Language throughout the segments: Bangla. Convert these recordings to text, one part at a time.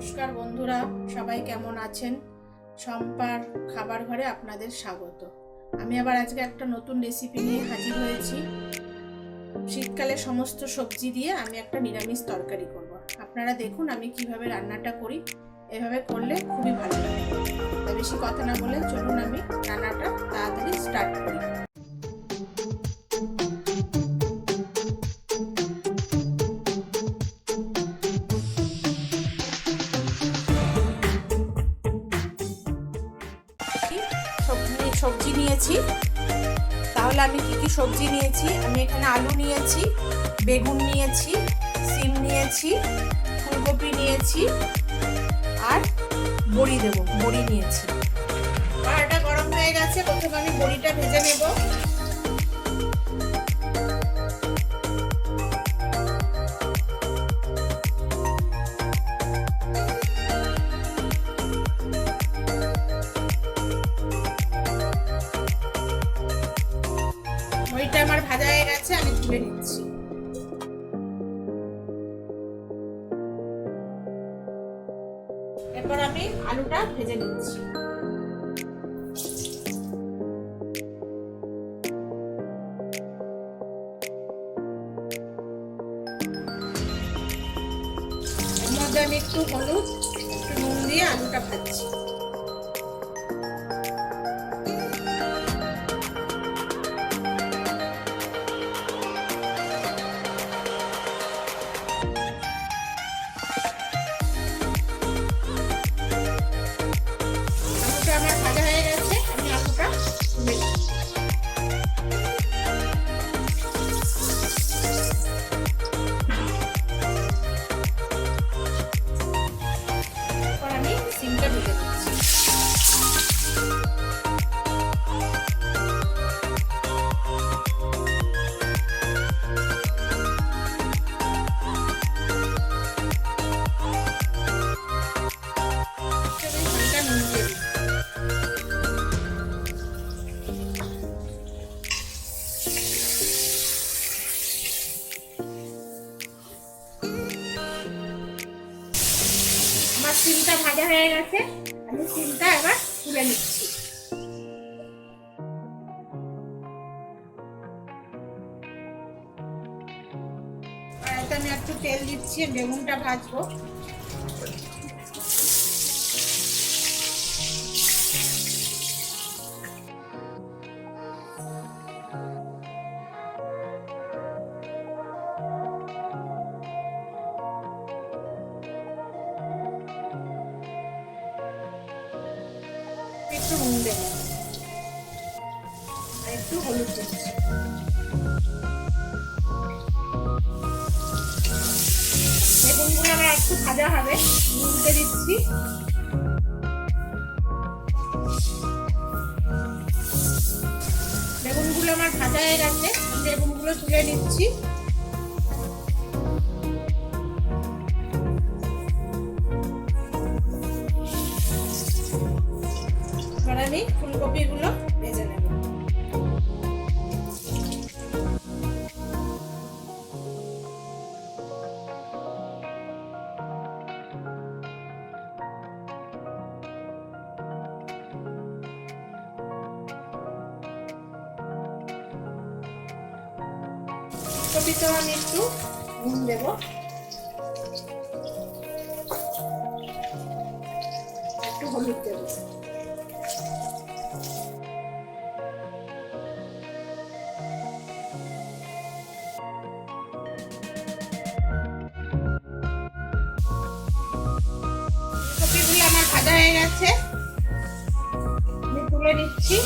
নমস্কার বন্ধুরা, সবাই কেমন আছেন? সম্পার খাবার ঘরে আপনাদের স্বাগত। আমি আবার আজকে একটা নতুন রেসিপি নিয়ে হাজির হয়েছি। শীতকালে সমস্ত সবজি দিয়ে আমি একটা নিরামিষ তরকারি করব। আপনারা দেখুন আমি কিভাবে রান্নাটা করি। এভাবে করলে খুবই ভালো লাগে। তাই বেশি কথা না বলে চলুন আমি রান্নাটা তাড়াতাড়ি স্টার্ট করি। সবজি নিয়েছি, তাহলে আমি কি কি সবজি নিয়েছি? আমি এখানে আলু নিয়েছি, বেগুন নিয়েছি, সিম নিয়েছি, ফুলকপি নিয়েছি আর বড়ি বড়ি নিয়েছি। কড়াইটা গরম হয়ে গেছে, প্রথমে আমি বড়িটা ভেজে নেব। বড়িটা আমার ভাজা হয়ে গেছে, আমি তুলে নিচ্ছি। এরপর আমি আলুটা ভেজে নিচ্ছি। এর মধ্যে আমি একটু হলুদ, একটু নুন দিয়ে আলুটা ভাজছি। আমার ভাজা হয়ে গেছে, আমি আলুটা তুলে নিচ্ছি। এরপর আমি সিমটা ভেজে নিচ্ছি। হালকা নুন দিয়ে দিচ্ছি। আমার সিমটা ভাজা হয়ে গেছে, আমি সিমটা এবার তুলে নিচ্ছি। আর এতে আমি একটু তেল দিচ্ছি, বেগুনটা ভাজবো। একটু নুন দেবো আর একটু হলুদ দিচ্ছি। বেগুনগুলো আমার একটু ভাজা হবে, নুনতে দিচ্ছি। বেগুনগুলো আমার ভাজা হয়ে গেছে, বেগুনগুলো তুলে নিচ্ছি। এবার আমি ফুলকপিগুলো ভেজে নেব। ফুলকপিতেও আমি একটু নুন দেব, একটু হলুদ দেব। ফুলকপিগুলো আমার ভাজা হয়ে গেছে, আমি তুলে নিচ্ছি।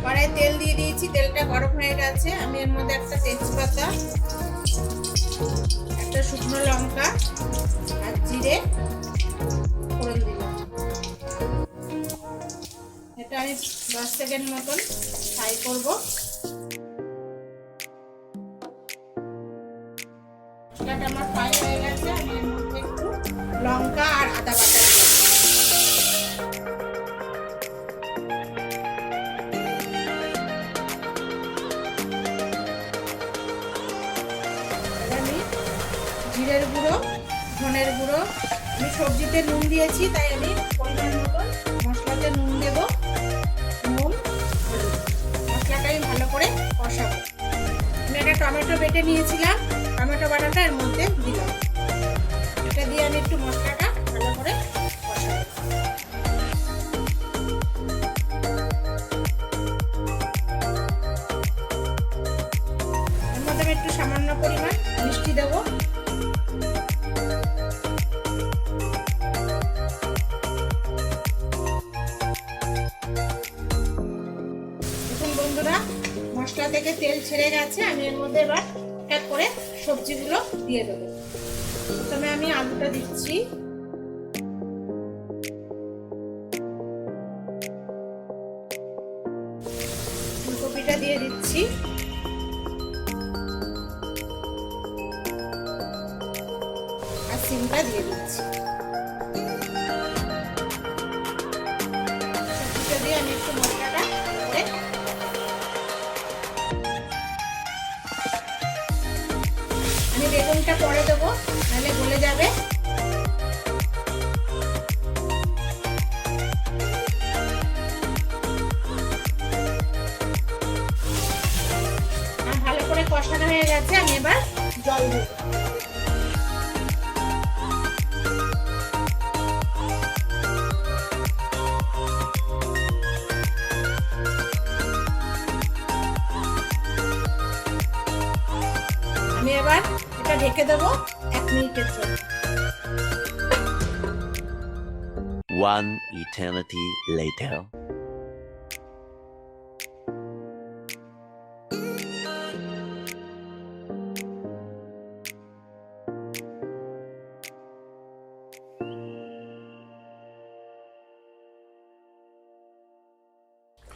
কড়াই তেল দিয়ে দিয়েছি, তেলটা গরম হয়ে গেছে। আমি এর মধ্যে একটা তেজপাতা, একটা শুকনো লঙ্কা আর জিরে ফোড়ন দিলাম। এটা আমি 10 সেকেন্ড মতন ফ্রাই করব। এটা আমার ফ্রাই হয়ে গেছে, আমি এর মধ্যে একটু লঙ্কা আর আদা বাটা দিলাম। জিরের গুঁড়ো, ধনের গুঁড়ো। আমি সবজিতে নুন দিয়েছি, তাই আমি পরিমাণ মতন মশলাতে নুন দেবো। নুন, মশলাটা আমি ভালো করে কষাবো। আমি একটা টমেটো বেটে নিয়েছিলাম, টমেটো বাটাটা এর মধ্যে দিলাম। এটা দিয়ে আমি একটু মশলাটা ভালো করে কষাবো। এর মধ্যে আমি একটু সামান্য পরিমাণ মিষ্টি দেবো। বন্ধুরা, মশলা থেকে তেল ছেড়ে গেছে। আমি এর মধ্যে এবার এক করে সবজিগুলো দিয়ে দেবো। প্রথমে আমি আলুটা দিচ্ছি, ফুলকপিটা দিয়ে দিচ্ছি, আর সিমটা দিয়ে দিচ্ছি। সবজিটা দিয়ে আমি একটু মশলাটা করে আমি বেগুনটা পরে দেবো, নাহলে গলে যাবে। আর ভালো করে কষানো হয়ে গেছে, আমি এবার জল দেবো। আমি এবার এটা ঢেকে দেবো 1 মিনিটের জন্য। 1 eternity later.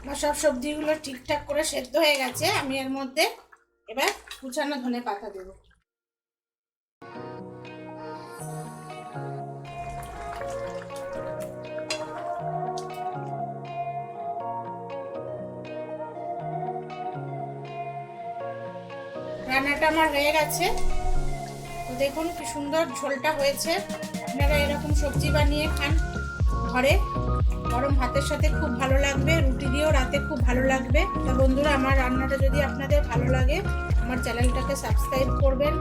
আমার সব সবজিগুলো ঠিকঠাক করে সেদ্ধ হয়ে গেছে। আমি এর মধ্যে এবার কুচানো ধনে পাতা দেবো। রান্নাটা আমার হয়ে গেছে। তো দেখুন কি সুন্দর ঝোলটা হয়েছে। আপনারা এরকম সবজি বানিয়ে খান ঘরে, গরম ভাতের সাথে খুব ভালো লাগবে, রুটি দিয়েও রাতে খুব ভালো লাগবে। তা বন্ধুরা, আমার রান্নাটা যদি আপনাদের ভালো লাগে, আমার চ্যানেলটাকে সাবস্ক্রাইব করবেন,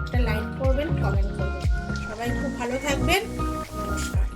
একটা লাইক করবেন, কমেন্ট করবেন। সবাই খুব ভালো থাকবেন। নমস্কার।